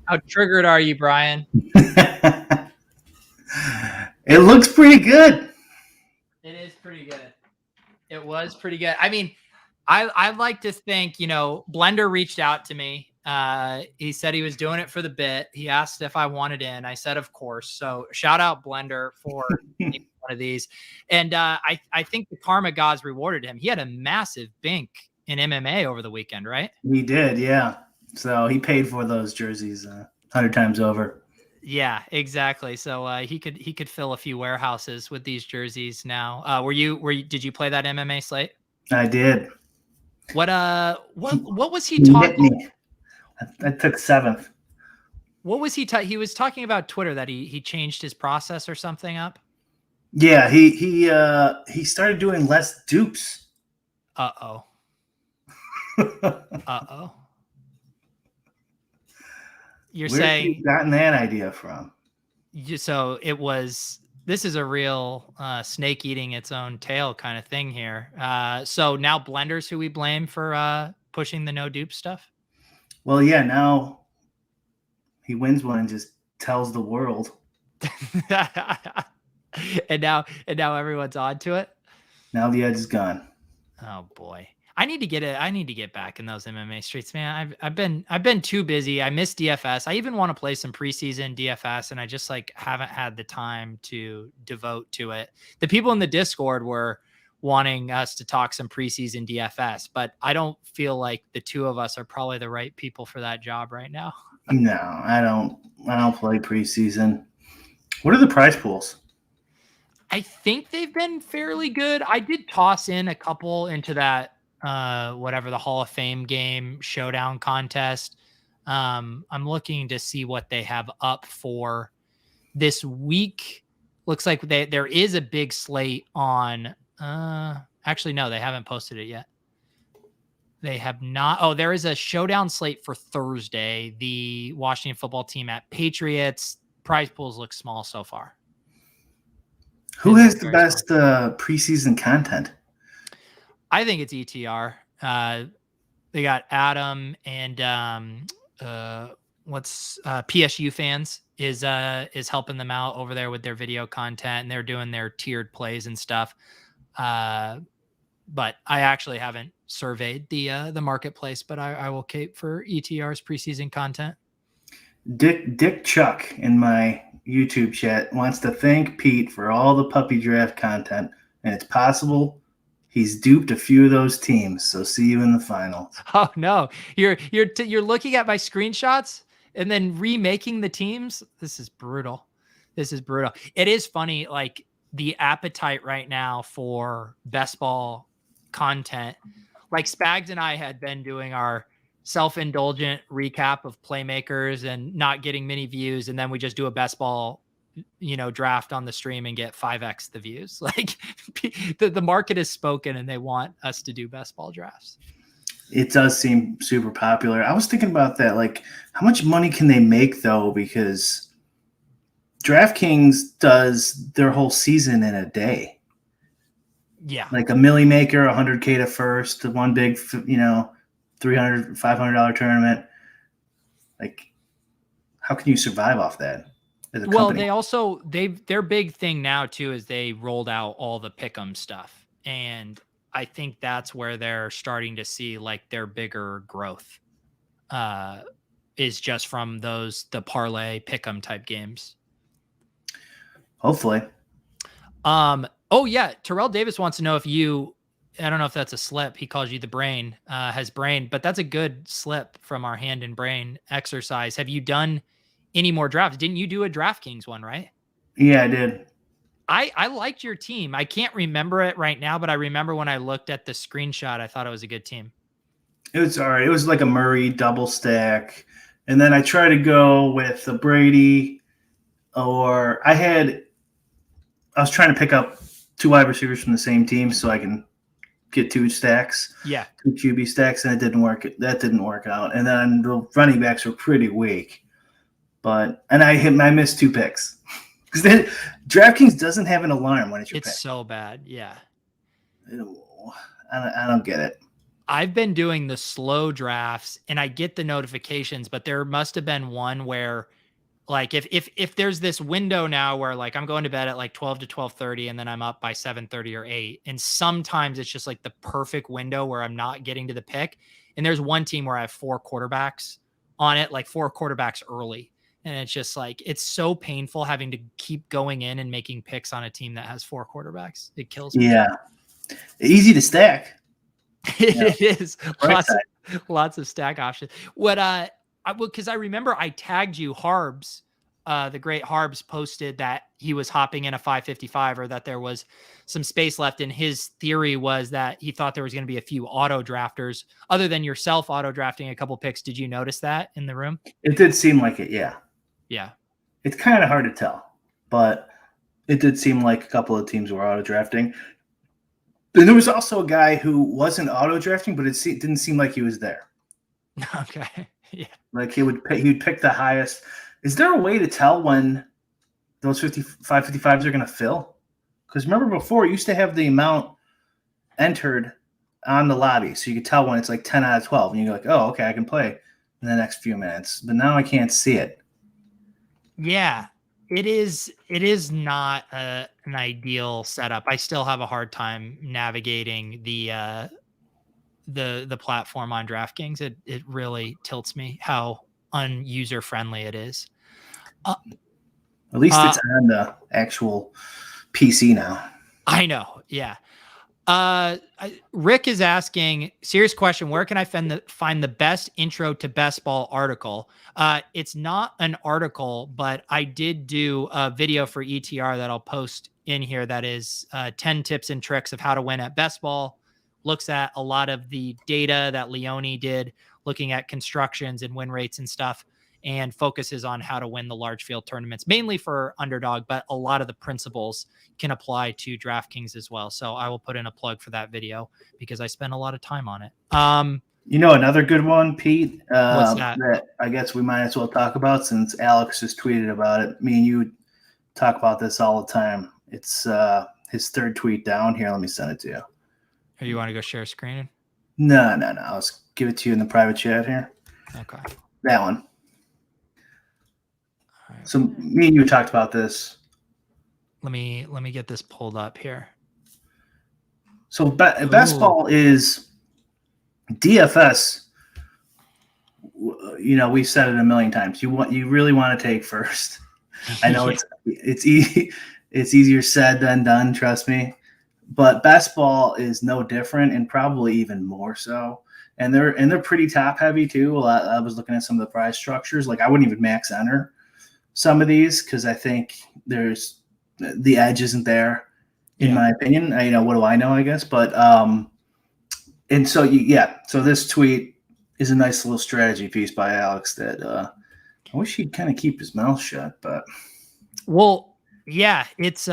How triggered are you, Brian? It looks pretty good. It is pretty good. It was pretty good. I mean, I'd like to think, Blender reached out to me. He said he was doing it for the bit. He asked if I wanted in. I said, of course. So shout out Blender for one of these. And I think the karma gods rewarded him. He had a massive bink in MMA over the weekend, right? He did, yeah. So he paid for those jerseys 100 times over. Yeah, exactly. So he could fill a few warehouses with these jerseys now. Did you play that MMA slate? I did. What was he talking? I took 7th. What was he he was talking about Twitter that he changed his process or something up? Yeah, he started doing less dupes. Uh-oh. Uh-oh. You're saying you gotten that idea from? So this is a real snake eating its own tail kind of thing here. So now Blender's who we blame for pushing the no dupe stuff? Well, yeah, now he wins one and just tells the world. and now everyone's on to it. Now the edge is gone. Oh boy. I need to get back in those MMA streets, man. I've been too busy. I miss DFS. I even want to play some preseason DFS, and I just haven't had the time to devote to it. The people in the Discord were wanting us to talk some preseason DFS, but I don't feel like the two of us are probably the right people for that job right now. No, I don't play preseason. What are the prize pools? I think they've been fairly good. I did toss in a couple into that whatever the Hall of Fame game showdown contest. I'm looking to see what they have up for this week. Looks like there is a big slate on actually no, they haven't posted it yet. They have not. Oh, there is a showdown slate for Thursday. The Washington football team at Patriots. Prize pools look small so far. Who has the best preseason content? I think it's ETR. They got Adam and PSU fans is helping them out over there with their video content, and they're doing their tiered plays and stuff. But I actually haven't surveyed the marketplace, but I will cape for ETR's preseason content. Dick Chuck in my YouTube chat wants to thank Pete for all the puppy draft content, and it's possible he's duped a few of those teams. So see you in the finals. Oh no, you're looking at my screenshots and then remaking the teams. This is brutal. It is funny, like the appetite right now for best ball content. Like Spags and I had been doing our self-indulgent recap of playmakers and not getting many views, and then we just do a best ball draft on the stream and get 5x the views. Like the market has spoken and they want us to do best ball drafts. It does seem super popular. I was thinking about that, like how much money can they make though, because DraftKings does their whole season in a day. Yeah, like a Millie Maker, 100K to first, one big $300, $500 tournament. Like, how can you survive off that? Well, they also their big thing now too is they rolled out all the pick'em stuff, and I think that's where they're starting to see like their bigger growth is just from the parlay pick'em type games. Hopefully. Oh yeah, Terrell Davis wants to know if I don't know if that's a slip. He calls you the brain, has brain, but that's a good slip from our hand and brain exercise. Have you done any more drafts? Didn't you do a DraftKings one, right? Yeah, I did. I liked your team. I can't remember it right now, but I remember when I looked at the screenshot, I thought it was a good team. It was all right. It was like a Murray double stack. And then I tried to go with a Brady, or I was trying to pick up 2 wide receivers from the same team so I can get 2 stacks. Yeah. 2 QB stacks, and it didn't work. That didn't work out. And then the running backs were pretty weak. I missed 2 picks. Because then DraftKings doesn't have an alarm when it's your pick. It's so bad. Yeah. I don't get it. I've been doing the slow drafts and I get the notifications, but there must have been one where like if there's this window now where like I'm going to bed at like 12 to 12:30 and then I'm up by 7:30 or 8, and sometimes it's just like the perfect window where I'm not getting to the pick. And there's one team where I have 4 quarterbacks on it, like 4 quarterbacks early. And it's just like, it's so painful having to keep going in and making picks on a team that has 4 quarterbacks. It kills me. Yeah. Easy to stack. It is. Lots of stack options. Because I remember I tagged you, Harbs, the great Harbs posted that he was hopping in a 555, or that there was some space left. And his theory was that he thought there was going to be a few auto drafters other than yourself auto drafting a couple picks. Did you notice that in the room? It did seem like it. Yeah. Yeah. It's kind of hard to tell, but it did seem like a couple of teams were auto drafting. And there was also a guy who wasn't auto drafting, but it didn't seem like he was there. Okay. Yeah. Like he'd pick the highest. Is there a way to tell when those 55s are going to fill? Because remember before, it used to have the amount entered on the lobby, so you could tell when it's like 10 out of 12, and you're like, oh, okay, I can play in the next few minutes. But now I can't see it. Yeah. It is not an ideal setup. I still have a hard time navigating the platform on DraftKings. It really tilts me how unuser friendly it is. At least it's on the actual PC now. I know. Yeah. Rick is asking, serious question, where can I find the best intro to best ball article? It's not an article, but I did do a video for ETR that I'll post in here. That is 10 tips and tricks of how to win at best ball. Looks at a lot of the data that Leone did, looking at constructions and win rates and stuff, and focuses on how to win the large field tournaments, mainly for underdog, but a lot of the principles can apply to DraftKings as well. So I will put in a plug for that video because I spent a lot of time on it. Another good one, Pete, what's that? That I guess we might as well talk about since Alex just tweeted about it. Me and you talk about this all the time. It's his 3rd tweet down here. Let me send it to you. Or you want to go share screen? No. I'll give it to you in the private chat here. Okay. That one. Right. So me and you talked about this. Let me get this pulled up here. So best ball is DFS. We've said it a million times. You really want to take first. I know it's easy. It's easier said than done. Trust me. But best ball is no different, and probably even more so. And they're pretty top heavy too. I was looking at some of the prize structures. Like I wouldn't even max enter some of these because I think the edge isn't there, in my opinion. What do I know? I guess, but and so so this tweet is a nice little strategy piece by Alex that I wish he'd kind of keep his mouth shut, but it's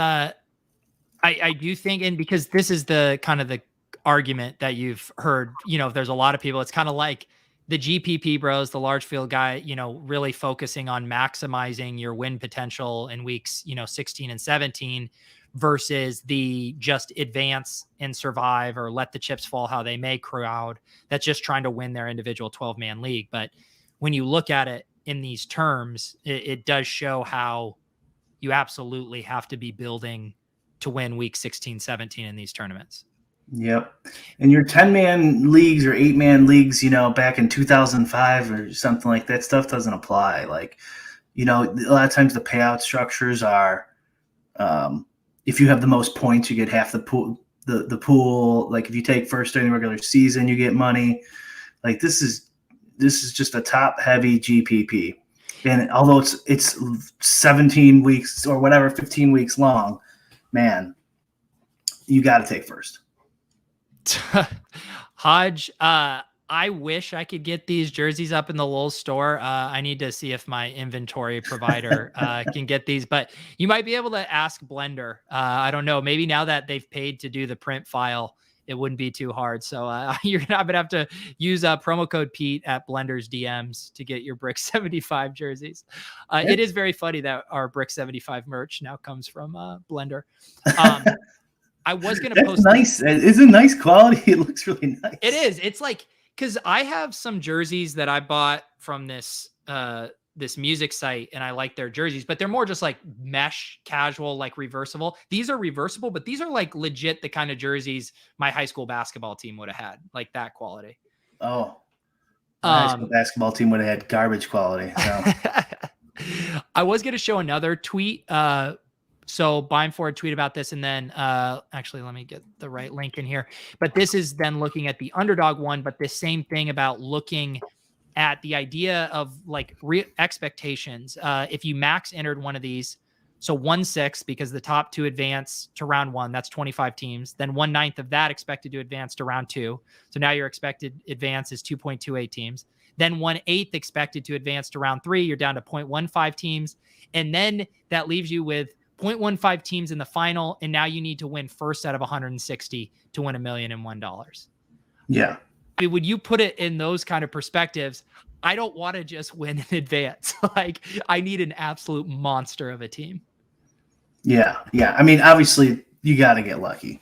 I do think, and because this is the kind of the argument that you've heard, there's a lot of people, it's kind of like the GPP bros, the large field guy, really focusing on maximizing your win potential in weeks, 16 and 17 versus the just advance and survive or let the chips fall how they may crowd that's just trying to win their individual 12-man league. But when you look at it in these terms, it does show how you absolutely have to be building to win week 16, 17 in these tournaments. Yep. And your 10-man leagues or 8-man leagues, back in 2005 or something like that, stuff doesn't apply. Like, a lot of times the payout structures are, if you have the most points, you get half the pool. The pool, like if you take first during the regular season, you get money. Like this is just a top heavy GPP. And although it's 17 weeks or whatever, 15 weeks long, man, you got to take first. Hodge, I wish I could get these jerseys up in the Lowell store. I need to see if my inventory provider can get these, but you might be able to ask Blender. I don't know. Maybe now that they've paid to do the print file, it wouldn't be too hard. So you're gonna have to use promo code Pete at Blender's DMs to get your Brick 75 jerseys. It is very funny that our Brick 75 merch now comes from Blender. I was gonna post. Nice. It's a nice quality. It looks really nice. It is. It's like, because I have some jerseys that I bought from this this music site, and I like their jerseys, but they're more just like mesh, casual, like reversible. These are reversible, but these are like legit the kind of jerseys my high school basketball team would have had, like that quality. Oh, my high school basketball team would have had garbage quality. So. I was going to show another tweet. So Buying Forward tweet about this, and then actually let me get the right link in here. But this is then looking at the underdog one, but this same thing about looking at the idea of like expectations. If you max entered one of these, so 1/6 because the top 2 advance to round 1, that's 25 teams. Then 1/9 of that expected to advance to round 2. So now your expected advance is 2.28 teams. Then 1/8 expected to advance to round 3. You're down to 0.15 teams. And then that leaves you with 0.15 teams in the final. And now you need to win first out of 160 to win $1,001,001. Yeah. I mean, when you put it in those kind of perspectives, I don't want to just win in advance. Like, I need an absolute monster of a team. Yeah. Yeah. I mean, obviously you got to get lucky.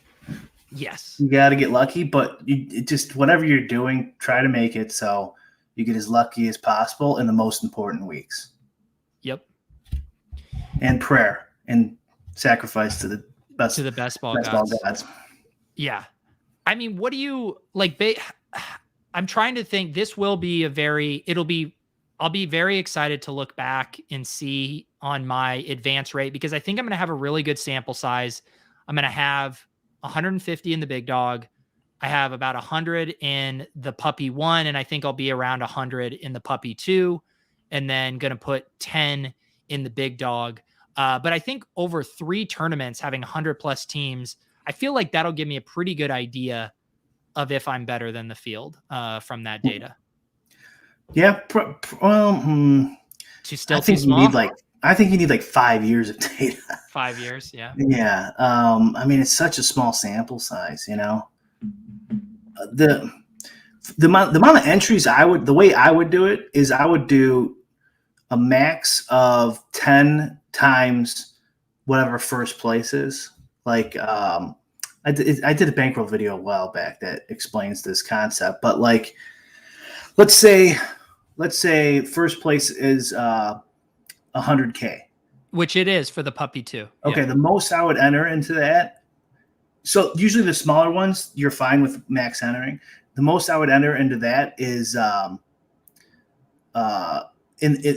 Yes. You got to get lucky, but it just whatever you're doing, try to make it so you get as lucky as possible in the most important weeks. Yep. And prayer and sacrifice to the best ball gods. Yeah. I mean, what do you like? I'm trying to think. This will be I'll be very excited to look back and see on my advance rate, because I think I'm going to have a really good sample size. I'm going to have 150 in the big dog. I have about 100 in the puppy 1, and I think I'll be around 100 in the puppy 2, and then going to put 10 in the big dog. But I think over 3 tournaments, having 100 plus teams, I feel like that'll give me a pretty good idea of if I'm better than the field from that data. Yeah. I think you need like 5 years of data. 5 years. Yeah. Yeah. I mean, it's such a small sample size, you know, the amount of entries the way I would do it is I would do a max of 10 times whatever first place is. Like, I did a bankroll video a while back that explains this concept, but like, let's say first place is 100K, which it is for the puppy too. Okay. Yeah. The most I would enter into that. So usually the smaller ones, you're fine with max entering. The most I would enter into that is,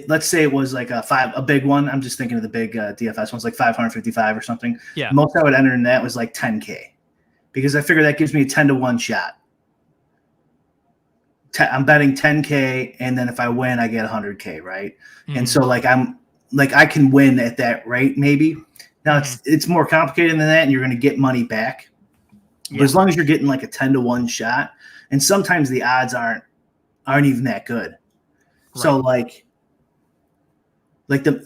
let's say it was like a big one. I'm just thinking of the big DFS ones, like 555 or something. Yeah. The most I would enter in that was like 10K, because I figure that gives me a 10-to-1 shot. I'm betting 10K, and then if I win, I get 100K, right? Mm-hmm. And so I can win at that rate maybe. Now it's more complicated than that, and you're going to get money back. Yeah. But as long as you're getting like a 10-to-1 shot, and sometimes the odds aren't even that good. Right. So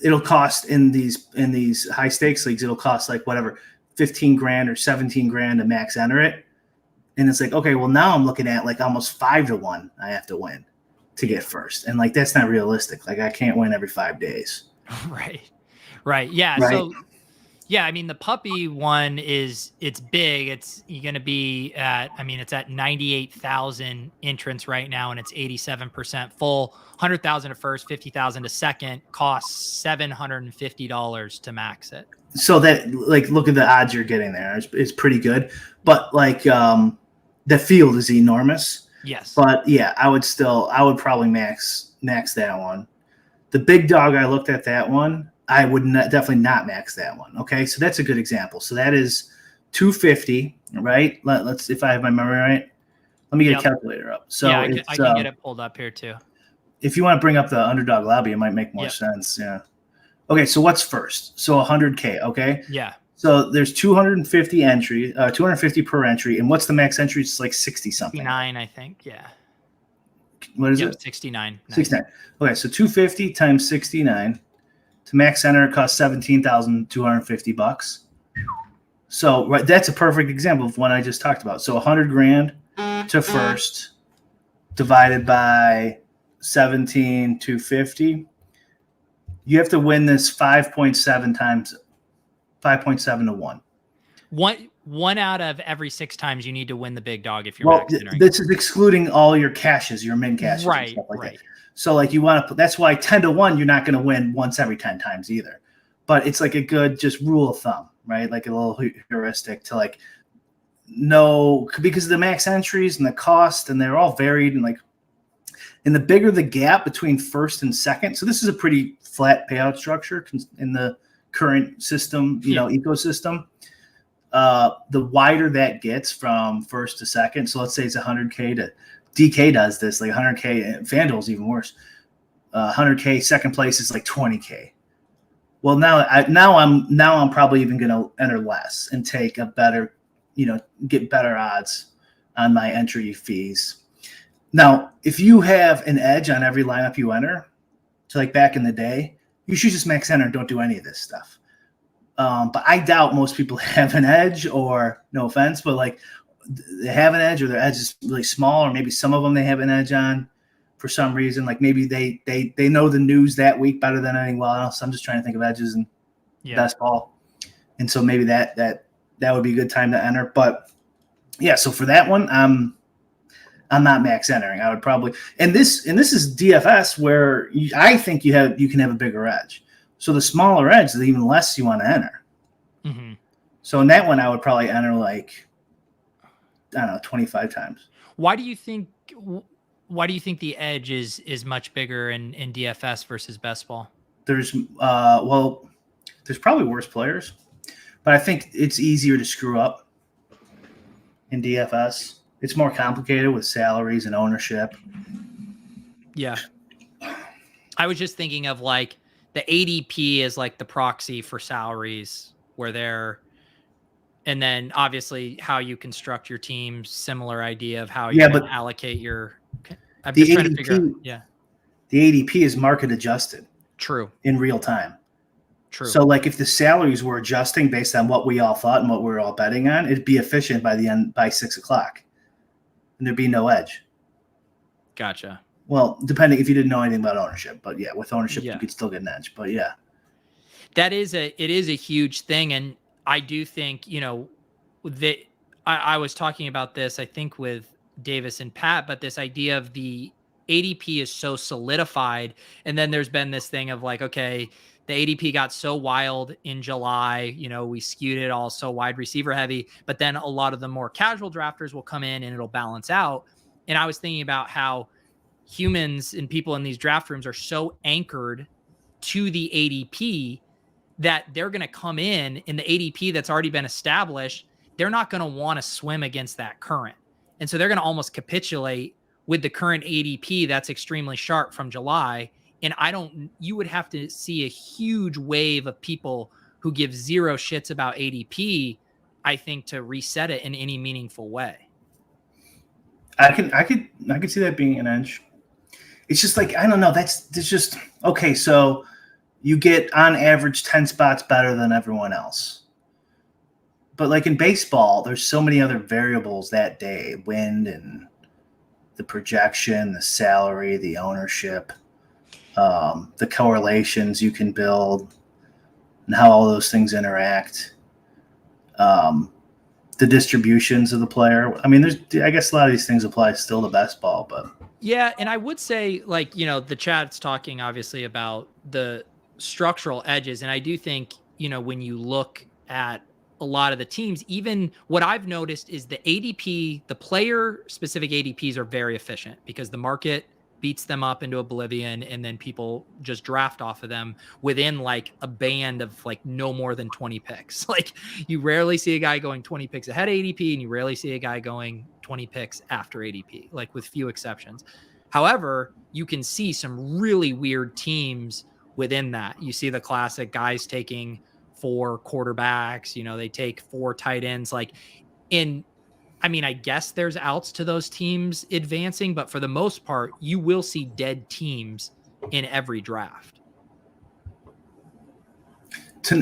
it'll cost in these high stakes leagues, it'll cost like whatever, 15 grand or 17 grand to max enter it. And it's like, okay, well now I'm looking at like almost 5-to-1 I have to win to get first. And like, that's not realistic. Like, I can't win every 5 days. Right. Yeah. Right? So yeah, I mean, the puppy one it's big. You're going to be it's at 98,000 entrants right now, and it's 87% full. 100,000 to first, 50,000 to second, costs $750 to max it. So that, like, look at the odds you're getting there. It's pretty good, but like, the field is enormous. Yes. But yeah, I would probably max that one. The big dog, I looked at that one. I would definitely not max that one. Okay, so that's a good example. So that is 250, right? Let's, if I have my memory right, let me get a calculator up. So yeah, I can get it pulled up here too. If you want to bring up the underdog lobby, it might make more sense. Yeah. Okay, so what's first? So 100K. Okay. Yeah. So there's 250 entry, 250 per entry, and what's the max entry? It's like 60 something. 69, I think. Yeah. What is it? 69. 69. Okay, so 250 times 69 to max center it costs $17,250. So right, that's a perfect example of one I just talked about. So 100 grand to first divided by 17,250. You have to win this 5.7 times, 5.7 to 1. One out of every 6 times you need to win the big dog if you're Well, max entering. this is excluding all your caches, your min caches, and stuff like that. So like you want to put, that's why 10 to 1, you're not going to win once every 10 times either. But it's like a good just rule of thumb, right? Like a little heuristic to like know, because of the max entries and the cost, and they're all varied, and like, and the bigger the gap between first and second. So this is a pretty flat payout structure in the current system, ecosystem. The wider that gets from first to second. So let's say it's 100K to DK does this, like 100K. FanDuel's even worse. 100K second place is like 20K. Well, now I'm probably even going to enter less and take a better, get better odds on my entry fees. Now, if you have an edge on every lineup you enter, so like back in the day, you should just max enter and don't do any of this stuff. But I doubt most people have an edge, or no offense, but like they have an edge, or their edge is really small, or maybe some of them they have an edge on for some reason. Like maybe they know the news that week better than anyone else. I'm just trying to think of edges in best ball, and so maybe that would be a good time to enter. But yeah, so for that one, I'm not max entering. I would probably, and this is DFS where I think you can have a bigger edge. So the smaller edge, the even less you want to enter. Mm-hmm. So in that one, I would probably enter like, I don't know, 25 times. Why do you think the edge is much bigger in DFS versus best ball? There's probably worse players, but I think it's easier to screw up in DFS. It's more complicated with salaries and ownership. Yeah. I was just thinking of like the ADP is like the proxy for salaries where they're, and then obviously how you construct your team, similar idea of how you allocate your, I'm just trying to figure out. Yeah. The ADP is market adjusted. True. In real time. True. So like if the salaries were adjusting based on what we all thought and what we were all betting on, it'd be efficient by 6:00 and there'd be no edge. Gotcha. Well, depending if you didn't know anything about ownership, but yeah, with ownership, you could still get an edge, but yeah. It is a huge thing. And I do think, that I was talking about this, I think with Davis and Pat, but this idea of the ADP is so solidified. And then there's been this thing of like, okay, the ADP got so wild in July, we skewed it all so wide receiver heavy, but then a lot of the more casual drafters will come in and it'll balance out. And I was thinking about how humans and people in these draft rooms are so anchored to the ADP that they're going to come in the ADP that's already been established. They're not going to want to swim against that current. And so they're going to almost capitulate with the current ADP that's extremely sharp from July. And you would have to see a huge wave of people who give zero shits about ADP, I think, to reset it in any meaningful way. I could see that being an edge. It's just like, I don't know. There's just, okay. So you get on average 10 spots better than everyone else. But like in baseball, there's so many other variables that day, wind and the projection, the salary, the ownership, the correlations you can build and how all those things interact. The distributions of the player. I mean, I guess a lot of these things apply still to best ball, but yeah. And I would say, like, the chat's talking obviously about the structural edges. And I do think, when you look at a lot of the teams, even what I've noticed is the ADP, the player specific ADPs are very efficient because the market beats them up into oblivion. And then people just draft off of them within like a band of like no more than 20 picks. Like you rarely see a guy going 20 picks ahead of ADP and you rarely see a guy going 20 picks after ADP, like with few exceptions. However, you can see some really weird teams within that. You see the classic guys taking 4 quarterbacks, they take 4 tight ends. Like I mean, I guess there's outs to those teams advancing, but for the most part, you will see dead teams in every draft.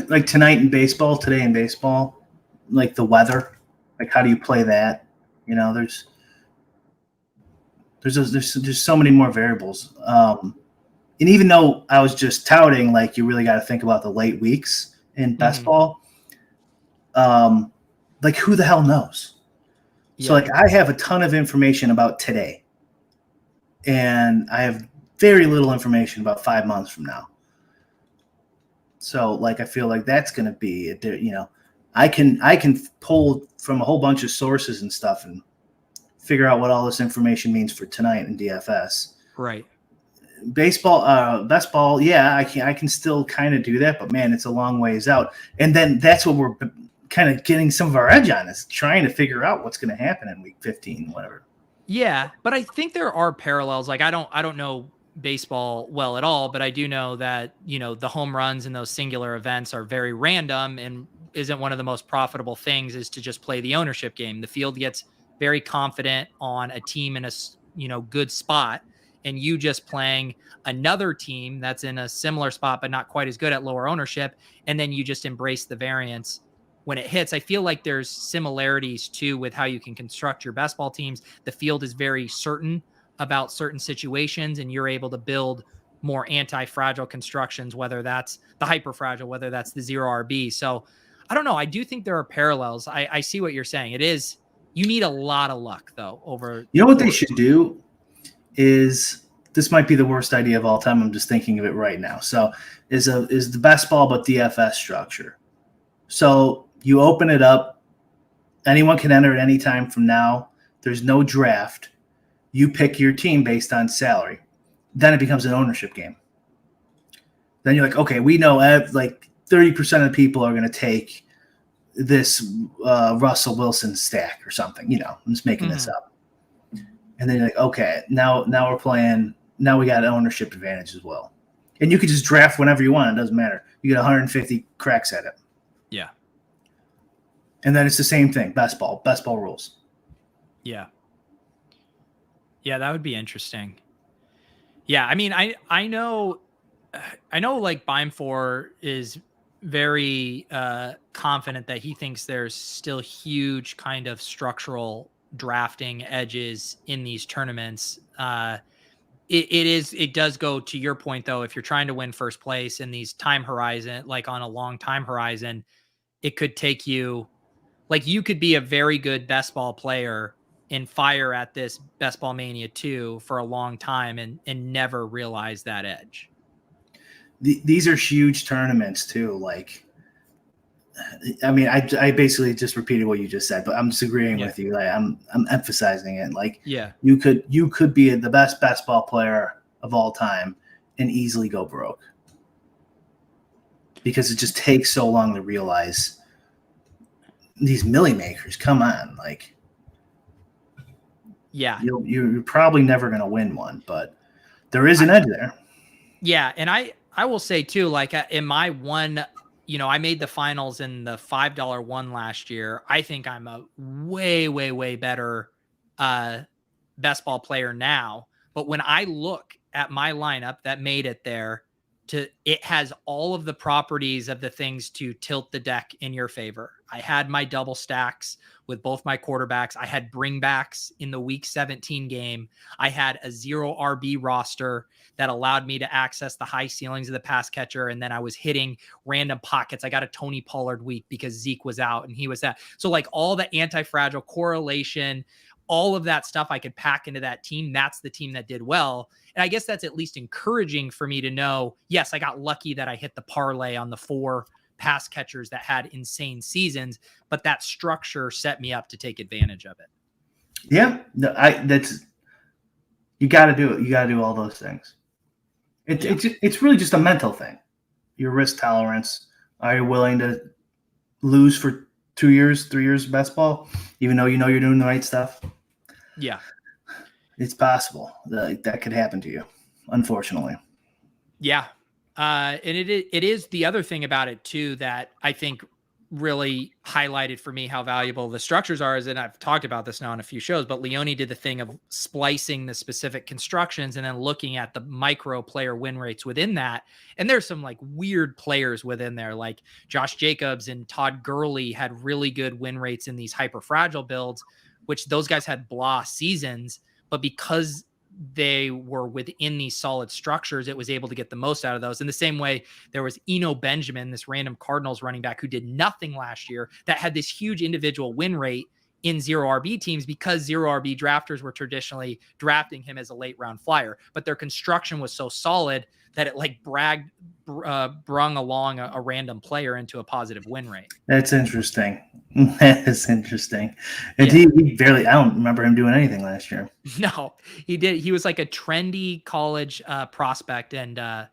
Like tonight in baseball, today in baseball, like the weather, like how do you play that? You know, there's so many more variables. And even though I was just touting, like you really got to think about the late weeks in best ball. Like who the hell knows? So like I have a ton of information about today, and I have very little information about 5 months from now. So like I feel like that's going to be, you know, I can pull from a whole bunch of sources and stuff and figure out what all this information means for tonight in DFS. Right. Baseball, best ball, yeah, I can still kind of do that, but man, it's a long ways out. And then that's what we're kind of getting some of our edge on, is trying to figure out what's going to happen in week 15, whatever. Yeah, but I think there are parallels. Like I don't know baseball well at all, but I do know that, you know, the home runs and those singular events are very random, and isn't one of the most profitable things is to just play the ownership game. The field gets very confident on a team in a, you know, good spot, and you just playing another team that's in a similar spot but not quite as good at lower ownership, and then you just embrace the variance when it hits. I feel like there's similarities too with how you can construct your best ball teams. The field is very certain about certain situations, and you're able to build more anti-fragile constructions, whether that's the hyper-fragile, whether that's the zero RB. So I don't know. I do think there are parallels. I see what you're saying. It is, you need a lot of luck though over. You know what they should do is, this might be the worst idea of all time. I'm just thinking of it right now. So is the best ball but DFS structure. So you open it up. Anyone can enter at any time from now. There's no draft. You pick your team based on salary. Then it becomes an ownership game. Then you're like, okay, we know like 30% of the people are going to take this Russell Wilson stack or something. You know, I'm just making this up. And then you're like, okay, now we're playing. Now we got an ownership advantage as well. And you can just draft whenever you want. It doesn't matter. You get 150 cracks at it. Yeah. And then it's the same thing. Best ball rules. Yeah. Yeah, that would be interesting. Yeah, I mean, I know like Beimfor is very confident that he thinks there's still huge kind of structural drafting edges in these tournaments. It does go to your point though. If you're trying to win first place in these time horizon, like on a long time horizon, it could take you, like you could be a very good best ball player and fire at this Best Ball Mania 2 for a long time and never realize that edge. These are huge tournaments too. Like, I mean, I basically just repeated what you just said, but I'm disagreeing with you. Like, I'm emphasizing it. Like, you could be the best ball player of all time and easily go broke because it just takes so long to realize these milli makers. Come on, like, you're probably never going to win one, but there is an edge there. Yeah, and I will say too, like in my one, you know, I made the finals in the $5 one last year. I think I'm a way better best ball player now. But when I look at my lineup that made it there, it has all of the properties of the things to tilt the deck in your favor. I had my double stacks with both my quarterbacks. I had bringbacks in the week 17 game. I had a zero RB roster that allowed me to access the high ceilings of the pass catcher. And then I was hitting random pockets. I got a Tony Pollard week because Zeke was out and he was that. So like all the anti-fragile correlation, all of that stuff I could pack into that team. That's the team that did well. And I guess that's at least encouraging for me to know, yes, I got lucky that I hit the parlay on the 4 pass catchers that had insane seasons, but that structure set me up to take advantage of it. Yeah, you got to do it. You got to do all those things. It's really just a mental thing. Your risk tolerance. Are you willing to lose for 2 years, 3 years of best ball, even though you know you're doing the right stuff? Yeah. It's possible that could happen to you, unfortunately. Yeah. And it is the other thing about it too, that I think really highlighted for me how valuable the structures are is, and I've talked about this now on a few shows, but Leone did the thing of splicing the specific constructions and then looking at the micro player win rates within that. And there's some like weird players within there, like Josh Jacobs and Todd Gurley had really good win rates in these hyper fragile builds, which those guys had blah seasons, but because they were within these solid structures, it was able to get the most out of those. In the same way, there was Eno Benjamin, this random Cardinals running back who did nothing last year, that had this huge individual win rate in zero RB teams because zero RB drafters were traditionally drafting him as a late round flyer, but their construction was so solid that it like brung along a random player into a positive win rate. That's interesting. That is interesting. And yeah. He barely, I don't remember him doing anything last year. No, he did. He was like a trendy college prospect and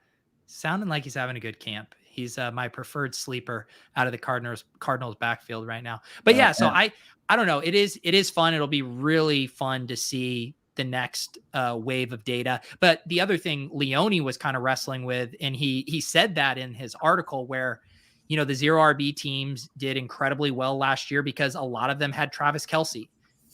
sounding like he's having a good camp. He's my preferred sleeper out of the Cardinals backfield right now. But yeah, so I don't know. It is fun. It'll be really fun to see the next wave of data. But the other thing Leone was kind of wrestling with, and he said that in his article where, you know, the zero RB teams did incredibly well last year because a lot of them had Travis Kelce,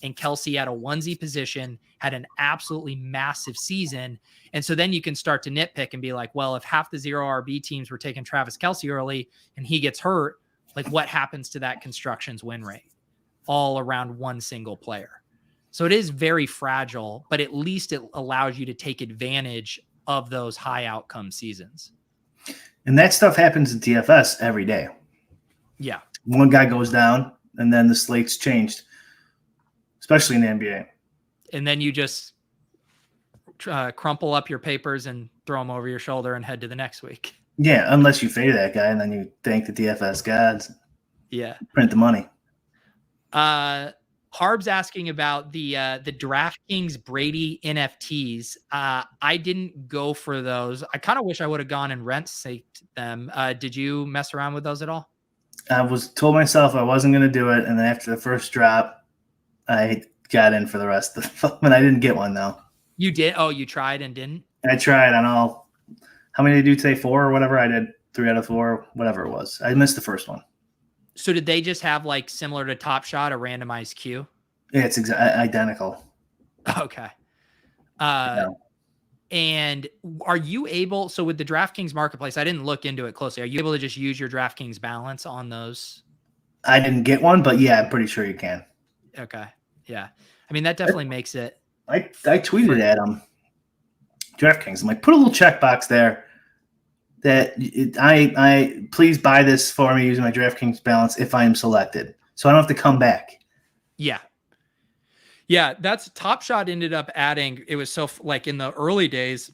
and Kelce at a onesie position had an absolutely massive season. And so then you can start to nitpick and be like, well, if half the zero RB teams were taking Travis Kelce early and he gets hurt, like what happens to that construction's win rate all around one single player? So it is very fragile, but at least it allows you to take advantage of those high outcome seasons. And that stuff happens in DFS every day. Yeah. One guy goes down and then the slate's changed, especially in the NBA. And then you just crumple up your papers and throw them over your shoulder and head to the next week. Yeah, unless you fade that guy and then you thank the DFS gods. Yeah. Print the money. Harb's asking about the DraftKings Brady NFTs. I didn't go for those. I kind of wish I would have gone and rent-saked them. Did you mess around with those at all? I told myself I wasn't going to do it, and then after the first drop, I got in for the rest of them, and I didn't get one though. You did? Oh, you tried and didn't? I tried on all. How many did you do today? 4 or whatever? I did 3 out of 4, whatever it was. I missed the first one. So did they just have like similar to Top Shot, a randomized queue? Yeah, it's identical. Okay. And are you able, so with the DraftKings marketplace, I didn't look into it closely. Are you able to just use your DraftKings balance on those? I didn't get one, but yeah, I'm pretty sure you can. Okay. Yeah. I mean, that definitely makes it. I tweeted at them, DraftKings. I'm like, put a little checkbox there that I please buy this for me using my DraftKings balance if I am selected, so I don't have to come back. Yeah. Yeah, that's Top Shot ended up adding. It was so like in the early days,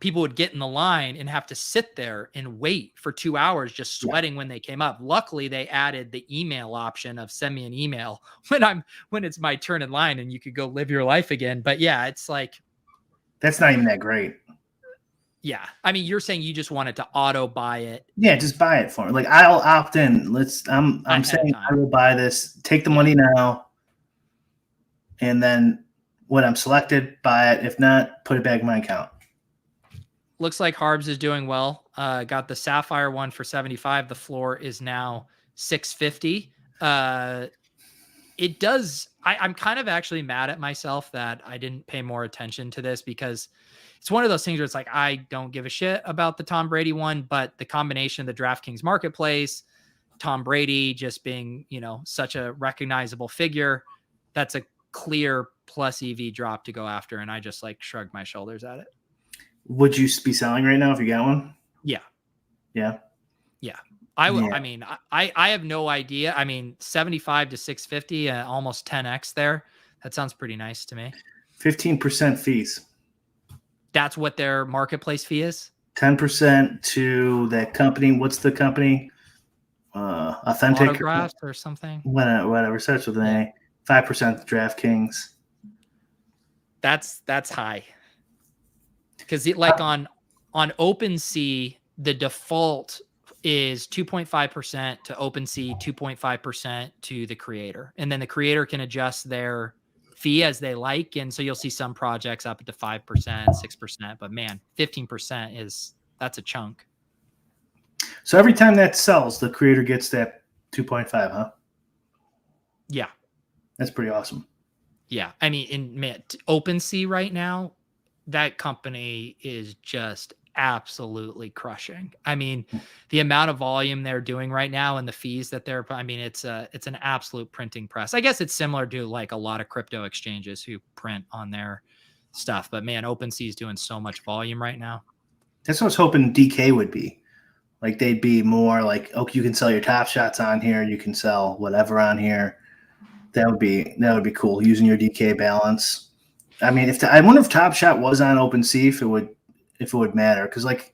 people would get in the line and have to sit there and wait for 2 hours, just sweating when they came up. Luckily, they added the email option of send me an email when it's my turn in line, and you could go live your life again. But yeah, it's like that's not even that great. Yeah, I mean, you're saying you just wanted to auto buy it. Yeah, just buy it for me. Like I'll opt in. I'm saying I will buy this. Take the money now. And then when I'm selected, buy it. If not, put it back in my account. Looks like Harbs is doing well. Got the Sapphire one for 75. The floor is now 650. It does. I'm kind of actually mad at myself that I didn't pay more attention to this, because it's one of those things where it's like, I don't give a shit about the Tom Brady one, but the combination of the DraftKings marketplace, Tom Brady just being, you know, such a recognizable figure, that's a clear plus EV drop to go after. And I just like shrugged my shoulders at it. Would you be selling right now if you got one? Yeah. Yeah. Yeah. I would. Yeah. I mean, I have no idea. I mean, 75 to 650, almost 10x there. That sounds pretty nice to me. 15% fees. That's what their marketplace fee is? 10% to that company. What's the company? Authentic Autographs or something? Whatever. Starts with an A. 5% DraftKings. That's high. Because like on OpenSea, the default is 2.5% to OpenSea, 2.5% to the creator. And then the creator can adjust their fee as they like. And so you'll see some projects up to 5%, 6%. But man, 15% that's a chunk. So every time that sells, the creator gets that 2.5, huh? Yeah. That's pretty awesome. Yeah. I mean, OpenSea right now, that company is just absolutely crushing. I mean, the amount of volume they're doing right now and the fees that it's an absolute printing press. I guess it's similar to like a lot of crypto exchanges who print on their stuff, but man, OpenSea is doing so much volume right now. That's what I was hoping DK would be. Like they'd be more like, okay, you can sell your Top Shots on here, you can sell whatever on here. That would be cool using your DK balance. I mean, I wonder if Top Shot was on OpenSea, if it would matter, because like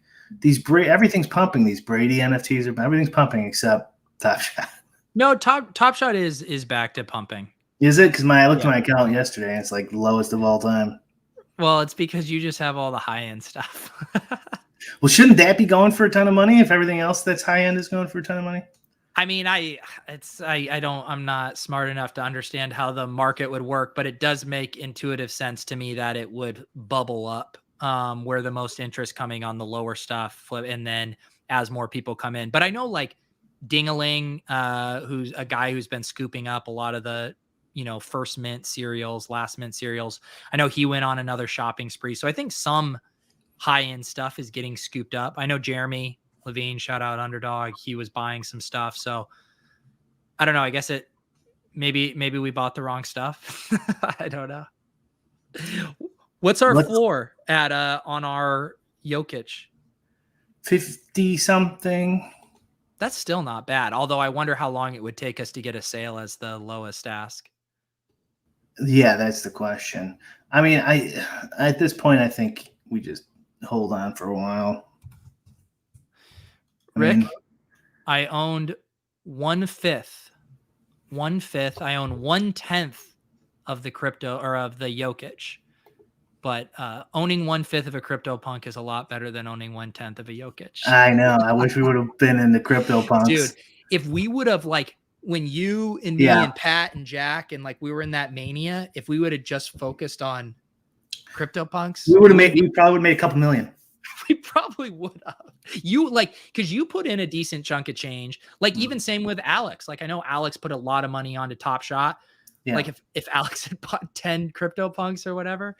everything's pumping. These Brady NFTs everything's pumping except Top Shot. No, Top Shot is back to pumping. Is it? Because I looked at my account yesterday and it's like lowest of all time. Well, it's because you just have all the high end stuff. Well, shouldn't that be going for a ton of money if everything else that's high end is going for a ton of money? I mean, I'm not smart enough to understand how the market would work, but it does make intuitive sense to me that it would bubble up where the most interest coming on the lower stuff, and then as more people come in. But I know like Dingaling, who's a guy who's been scooping up a lot of the, first mint cereals, last mint cereals. I know he went on another shopping spree. So I think some high-end stuff is getting scooped up. I know Jeremy Levine, shout out Underdog, he was buying some stuff. So I don't know. I guess maybe we bought the wrong stuff. I don't know. What's our floor at on our Jokic? 50 something. That's still not bad. Although I wonder how long it would take us to get a sale as the lowest ask. Yeah, that's the question. I mean, at this point, I think we just hold on for a while. Rick, I owned 1/5. I own 1/10 of the crypto or of the Jokic. But owning 1/5 of a CryptoPunk is a lot better than owning 1/10 of a Jokic. I know. I wish we would have been in the CryptoPunks. Dude, if we would have like when you and me and Pat and Jack and like we were in that mania, if we would have just focused on CryptoPunks, we probably would have made a couple million. We probably would have. Because you put in a decent chunk of change. Like even same with Alex. Like I know Alex put a lot of money onto Top Shot. Yeah. Like if Alex had bought 10 CryptoPunks or whatever,